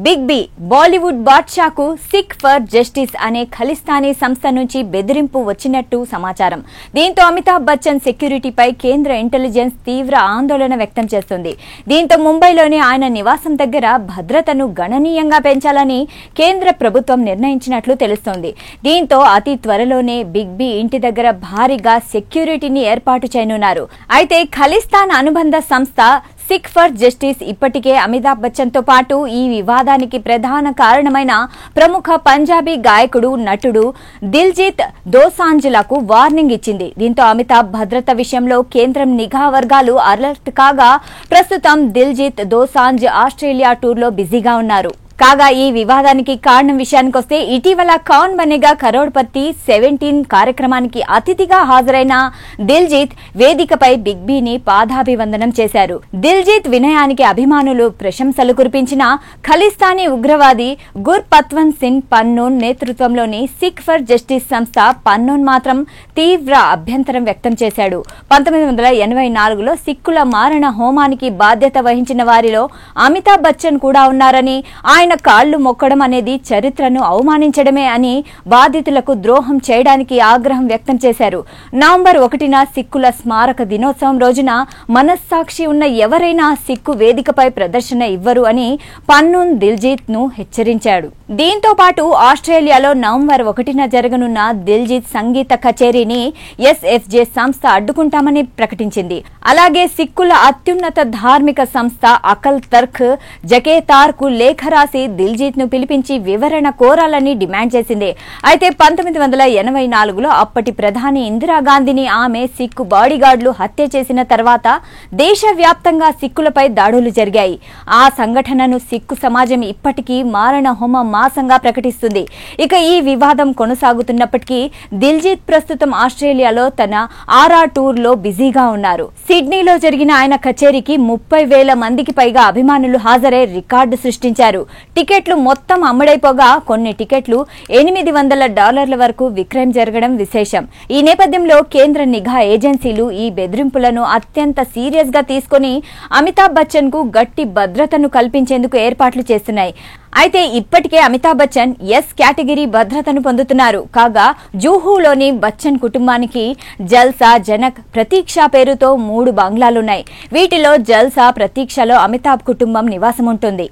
Big B Bollywood బాద్షాకు Sikh for justice అనే ఖలిస్తానీ సంస్థ నుంచి బెదిరింపు వచ్చినట్టు సమాచారం. దీంతో అమితాబ్ బచ్చన్ సెక్యూరిటీపై కేంద్ర ఇంటెలిజెన్స్ తీవ్ర ఆందోళన వ్యక్తం చేస్తుంది. దీంతో ముంబైలోని ఆయన నివాసం దగ్గర భద్రతను గణనీయంగా పెంచాలని కేంద్ర ప్రభుత్వం నిర్ణయించినట్లు తెలుస్తోంది. దీంతో అతి త్వరలోనే బిగ్ బి ఇంటి దగ్గర భారీగా సెక్యూరిటీని ఏర్పాటు చేయనున్నారు. అయితే ఖలిస్తాన్ అనుబంధ సంస్థ సిక్ ఫర్ జస్టిస్ ఇప్పటికే అమితాబ్ బచ్చన్ తో పాటు ఈ వివాదానికి ప్రధాన కారణమైన ప్రముఖ పంజాబీ గాయకుడు నటుడు దిల్జీత్ దోసాంజ్లకు వార్నింగ్ ఇచ్చింది. దీంతో అమితాబ్ భద్రత విషయంలో కేంద్రం నిఘా వర్గాలు అలర్ట్ కాగా ప్రస్తుతం దిల్జీత్ దోసాంజ్ ఆస్ట్రేలియా టూర్లో బిజీగా ఉన్నారు. కాగా ఈ వివాదానికి కారణం విషయానికొస్తే ఇటీవల కౌన్ బనేగా కరోడ్పతి 17 కార్యక్రమానికి అతిథిగా హాజరైన దిల్జీత్ వేదికపై బిగ్ బిని పాదాభివందనం చేశారు. దిల్జీత్ వినయానికి అభిమానులు ప్రశంసలు కురిపించిన ఖలిస్తానీ ఉగ్రవాది గుర్పత్వంత్ సింగ్ పన్నూన్ నేతృత్వంలోని సిక్ ఫర్ జస్టిస్ సంస్థ పన్నూన్ మాత్రం తీవ్ర అభ్యంతరం వ్యక్తం చేశాడు. 1984లో సిక్కుల మారణ హోమానికి బాధ్యత వహించిన వారిలో అమితాబ్ బచ్చన్ కూడా ఉన్నారని, ఆయన కాళ్లు మొక్కడం అనేది చరిత్రను అవమానించడమే అని బాధితులకు ద్రోహం చేయడానికి ఆగ్రహం వ్యక్తం చేశారు. నవంబర్ 1న సిక్కుల స్మారక దినోత్సవం రోజున మనస్సాక్షి ఉన్న ఎవరైనా సిక్కు వేదికపై ప్రదర్శన ఇవ్వరు అని పన్నూన్ దిల్జీత్ ను హెచ్చరించాడు. దీంతో పాటు ఆస్ట్రేలియాలో నవంబర్ 1న జరగనున్న దిల్జీత్ సంగీత కచేరీని ఎస్ఎఫ్జే సంస్థ అడ్డుకుంటామని ప్రకటించింది. అలాగే సిక్కుల అత్యున్నత ధార్మిక సంస్థ అకల్ తఖ్త్ జకేతార్ కు లేఖ రాసి దిల్జీత్ ను పిలిపించి వివరణ కోరాలని డిమాండ్ చేసింది. అయితే 1984లో అప్పటి ప్రధాని ఇందిరాగాంధీని ఆమె సిక్కు బాడీగార్డులు హత్య చేసిన తర్వాత దేశవ్యాప్తంగా సిక్కులపై దాడులు జరిగాయి. ఆ సంఘటనను సిక్కు సమాజం ఇప్పటికీ మారణ హోమ మాసంగా ప్రకటిస్తుంది. ఇక ఈ వివాదం కొనసాగుతున్నప్పటికీ దిల్జీత్ ప్రస్తుతం ఆస్ట్రేలియాలో తన ఆరా టూర్ లో బిజీగా ఉన్నారు. సిడ్నీలో జరిగిన ఆయన కచేరీకి 30,000 మందికి పైగా అభిమానులు హాజరై రికార్డు సృష్టించారు. టికెట్లు మొత్తం అమ్ముడైపోగా కొన్ని టికెట్లు $800 వరకు విక్రయం జరగడం విశేషం. ఈ నేపథ్యంలో కేంద్ర నిఘా ఏజెన్సీలు ఈ బెదిరింపులను అత్యంత సీరియస్ గా తీసుకుని అమితాబ్ బచ్చన్ కు గట్టి భద్రతను కల్పించేందుకు ఏర్పాట్లు చేస్తున్నాయి. అయితే ఇప్పటికే అమితాబ్ బచ్చన్ ఎస్ కేటగిరీ భద్రతను పొందుతున్నారు. కాగా జూహులోని బచ్చన్ కుటుంబానికి జల్సా, జనక్, ప్రతీక్ష పేరుతో 3 బంగ్లాలున్నాయి. వీటిలో జల్సా, ప్రతీక్షలో అమితాబ్ కుటుంబం నివాసం ఉంటుంది.